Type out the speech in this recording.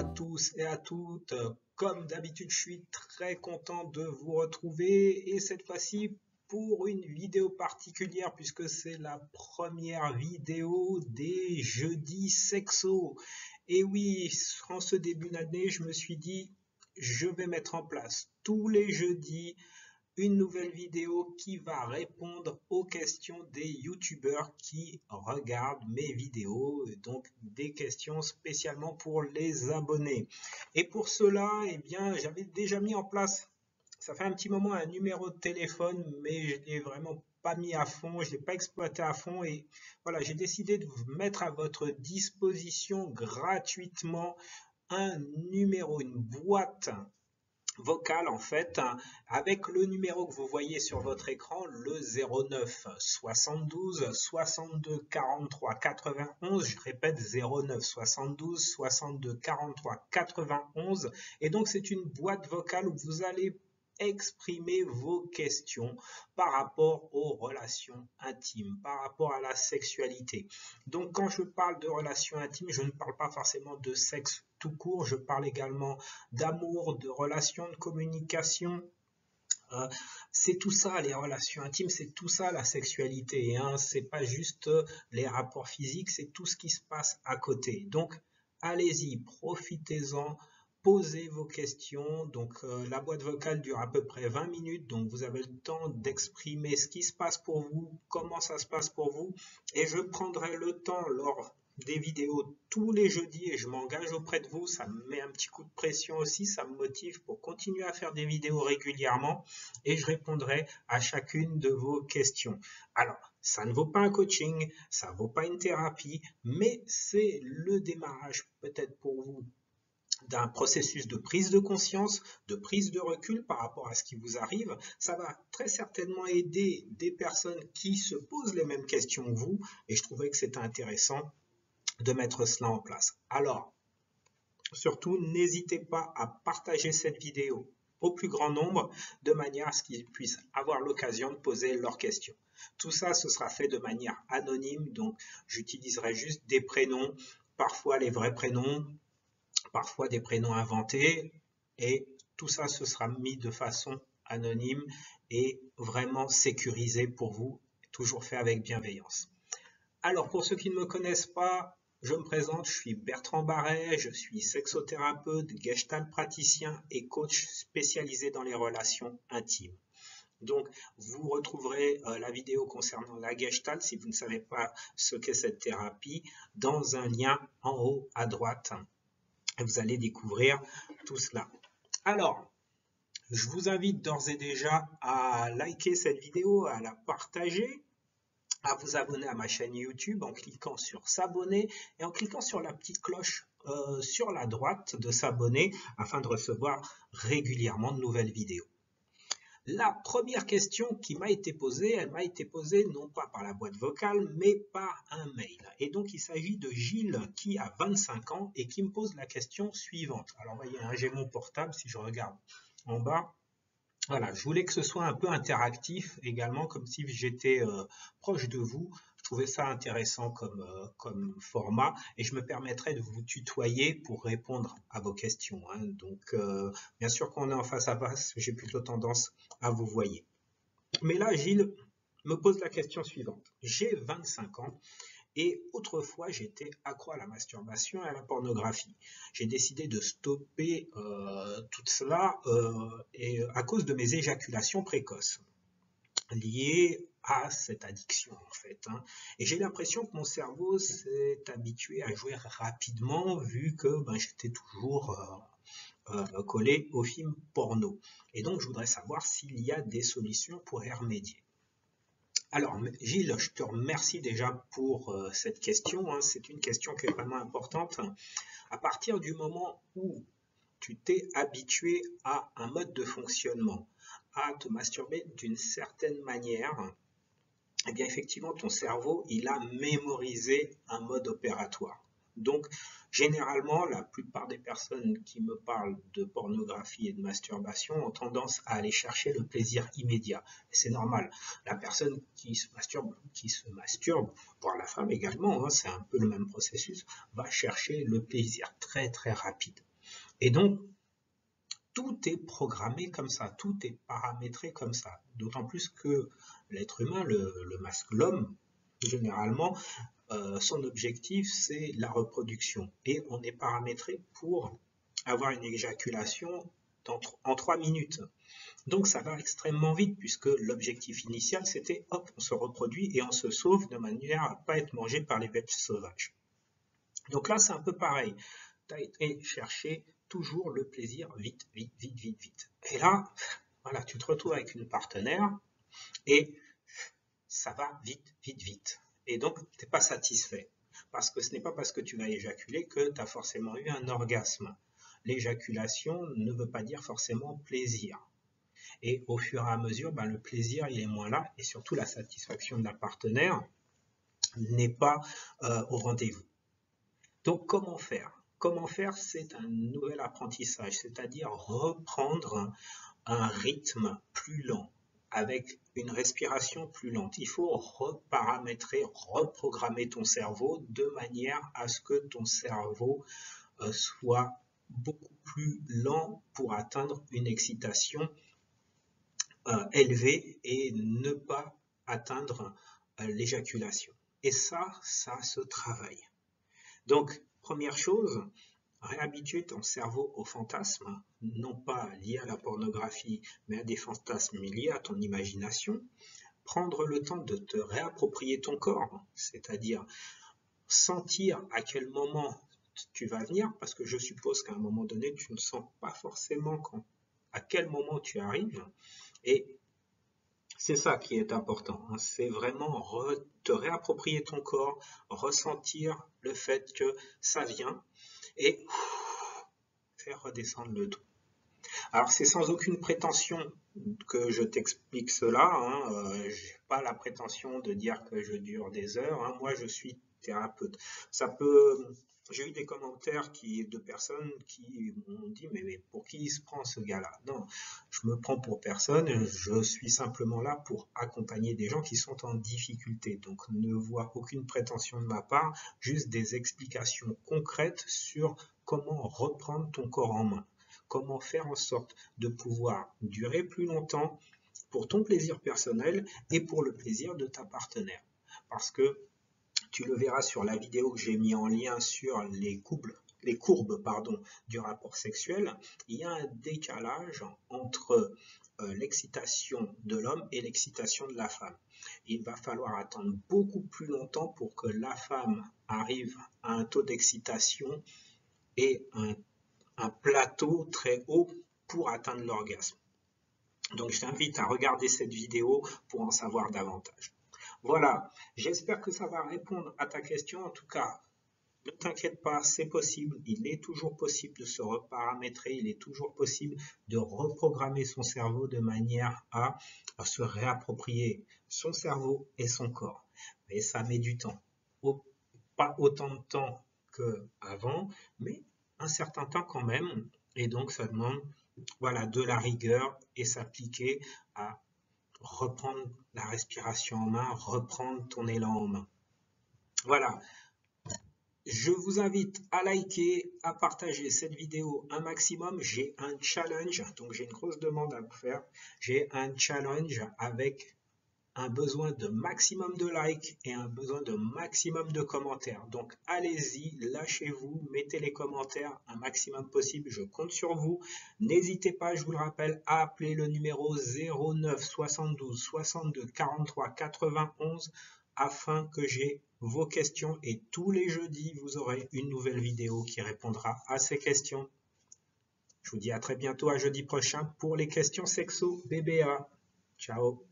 à tous et à toutes. Comme d'habitude, je suis très content de vous retrouver et cette fois-ci pour une vidéo particulière puisque c'est la première vidéo des jeudis sexo. Et oui, en ce début d'année, je me suis dit, je vais mettre en place tous les jeudis une nouvelle vidéo qui va répondre aux questions des youtubeurs qui regardent mes vidéos, donc des questions spécialement pour les abonnés. Et pour cela, eh bien, j'avais déjà mis en place, ça fait un petit moment, un numéro de téléphone, mais je l'ai vraiment pas mis à fond, je l'ai pas exploité à fond et voilà, j'ai décidé de vous mettre à votre disposition gratuitement un numéro, une boîte vocale en fait, avec le numéro que vous voyez sur votre écran, le 09 72 62 43 91, je répète 09 72 62 43 91, et donc c'est une boîte vocale où vous allez exprimer vos questions par rapport aux relations intimes, par rapport à la sexualité. Donc quand je parle de relations intimes, je ne parle pas forcément de sexe tout court, je parle également d'amour, de relations, de communication. C'est tout ça les relations intimes, c'est tout ça la sexualité, hein. C'est pas juste les rapports physiques, c'est tout ce qui se passe à côté. Donc allez-y, profitez-en, posez vos questions. Donc la boîte vocale dure à peu près 20 minutes, donc vous avez le temps d'exprimer ce qui se passe pour vous, comment ça se passe pour vous, et je prendrai le temps lors des vidéos tous les jeudis et je m'engage auprès de vous, ça me met un petit coup de pression aussi, ça me motive pour continuer à faire des vidéos régulièrement et je répondrai à chacune de vos questions. Alors, ça ne vaut pas un coaching, ça ne vaut pas une thérapie, mais c'est le démarrage peut-être pour vous d'un processus de prise de conscience, de prise de recul par rapport à ce qui vous arrive. Ça va très certainement aider des personnes qui se posent les mêmes questions que vous et je trouvais que c'était intéressant de mettre cela en place. Alors, surtout, n'hésitez pas à partager cette vidéo au plus grand nombre de manière à ce qu'ils puissent avoir l'occasion de poser leurs questions. Tout ça, ce sera fait de manière anonyme, donc j'utiliserai juste des prénoms, parfois les vrais prénoms, parfois des prénoms inventés, et tout ça, ce sera mis de façon anonyme et vraiment sécurisé pour vous, toujours fait avec bienveillance. Alors, pour ceux qui ne me connaissent pas, je me présente, je suis Bertrand Barret, je suis sexothérapeute, gestalt praticien et coach spécialisé dans les relations intimes. Donc, vous retrouverez la vidéo concernant la gestalt, si vous ne savez pas ce qu'est cette thérapie, dans un lien en haut à droite. Et vous allez découvrir tout cela. Alors, je vous invite d'ores et déjà à liker cette vidéo, à la partager, à vous abonner à ma chaîne YouTube en cliquant sur s'abonner et en cliquant sur la petite cloche sur la droite de s'abonner afin de recevoir régulièrement de nouvelles vidéos. La première question qui m'a été posée, elle m'a été posée non pas par la boîte vocale mais par un mail. Et donc il s'agit de Gilles qui a 25 ans et qui me pose la question suivante. Alors vous voyez, hein, j'ai mon portable, si je regarde en bas. Voilà, je voulais que ce soit un peu interactif également, comme si j'étais proche de vous. Je trouvais ça intéressant comme format et je me permettrai de vous tutoyer pour répondre à vos questions, hein. Donc, bien sûr, quand on est en face à face, j'ai plutôt tendance à vous voyer. Mais là, Gilles me pose la question suivante. J'ai 25 ans. Et autrefois, j'étais accro à la masturbation et à la pornographie. J'ai décidé de stopper tout cela et à cause de mes éjaculations précoces liées à cette addiction en fait, hein. Et j'ai l'impression que mon cerveau s'est habitué à jouer rapidement vu que j'étais toujours collé aux films porno. Et donc, je voudrais savoir s'il y a des solutions pour y remédier. Alors, Gilles, je te remercie déjà pour cette question, hein. C'est une question qui est vraiment importante. À partir du moment où tu t'es habitué à un mode de fonctionnement, à te masturber d'une certaine manière, eh bien effectivement, ton cerveau, il a mémorisé un mode opératoire. Donc, généralement, la plupart des personnes qui me parlent de pornographie et de masturbation ont tendance à aller chercher le plaisir immédiat. Et c'est normal. La personne qui se masturbe, voire la femme également, hein, c'est un peu le même processus, va chercher le plaisir très très rapide. Et donc, tout est programmé comme ça, tout est paramétré comme ça. D'autant plus que l'être humain, le masque, l'homme, généralement, son objectif, c'est la reproduction. Et on est paramétré pour avoir une éjaculation en 3 minutes. Donc ça va extrêmement vite puisque l'objectif initial, c'était hop, on se reproduit et on se sauve de manière à ne pas être mangé par les bêtes sauvages. Donc là, c'est un peu pareil. Tu as été chercher toujours le plaisir vite, vite, vite, vite, vite. Et là, voilà, tu te retrouves avec une partenaire et ça va vite, vite, vite. Et donc, tu n'es pas satisfait. Parce que ce n'est pas parce que tu vas éjaculer que tu as forcément eu un orgasme. L'éjaculation ne veut pas dire forcément plaisir. Et au fur et à mesure, ben, le plaisir il est moins là et surtout la satisfaction de la partenaire n'est pas au rendez-vous. Donc comment faire? Comment faire, c'est un nouvel apprentissage, c'est-à-dire reprendre un rythme plus lent, avec une respiration plus lente. Il faut reparamétrer, reprogrammer ton cerveau de manière à ce que ton cerveau soit beaucoup plus lent pour atteindre une excitation élevée et ne pas atteindre l'éjaculation. Et ça se travaille. Donc, première chose, réhabituer ton cerveau aux fantasmes, non pas liés à la pornographie, mais à des fantasmes liés à ton imagination. Prendre le temps de te réapproprier ton corps, c'est-à-dire sentir à quel moment tu vas venir, parce que je suppose qu'à un moment donné, tu ne sens pas forcément à quel moment tu arrives. Et c'est ça qui est important, hein. C'est vraiment te réapproprier ton corps, ressentir le fait que ça vient et faire redescendre le tout. Alors c'est sans aucune prétention que je t'explique cela, hein. Je n'ai pas la prétention de dire que je dure des heures, hein. Moi je suis thérapeute. J'ai eu des commentaires de personnes qui m'ont dit mais pour qui il se prend ce gars-là? Non, je me prends pour personne, je suis simplement là pour accompagner des gens qui sont en difficulté. Donc ne vois aucune prétention de ma part, juste des explications concrètes sur comment reprendre ton corps en main. Comment faire en sorte de pouvoir durer plus longtemps pour ton plaisir personnel et pour le plaisir de ta partenaire. Parce que tu le verras sur la vidéo que j'ai mis en lien sur les courbes du rapport sexuel, il y a un décalage entre l'excitation de l'homme et l'excitation de la femme. Il va falloir attendre beaucoup plus longtemps pour que la femme arrive à un taux d'excitation et un plateau très haut pour atteindre l'orgasme. Donc je t'invite à regarder cette vidéo pour en savoir davantage. Voilà, j'espère que ça va répondre à ta question. En tout cas, ne t'inquiète pas, c'est possible. Il est toujours possible de se reparamétrer. Il est toujours possible de reprogrammer son cerveau de manière à se réapproprier son cerveau et son corps. Mais ça met du temps. Pas autant de temps qu'avant, mais un certain temps quand même. Et donc, ça demande voilà, de la rigueur et s'appliquer à reprendre la respiration en main, reprendre ton élan en main. Voilà. Je vous invite à liker, à partager cette vidéo un maximum. J'ai un challenge, donc j'ai une grosse demande à vous faire. J'ai un challenge avec un besoin de maximum de likes et un besoin de maximum de commentaires. Donc allez-y, lâchez-vous, mettez les commentaires un maximum possible, je compte sur vous. N'hésitez pas, je vous le rappelle, à appeler le numéro 09 72 62 43 91 afin que j'ai vos questions et tous les jeudis, vous aurez une nouvelle vidéo qui répondra à ces questions. Je vous dis à très bientôt, à jeudi prochain pour les questions sexo BBA. Ciao.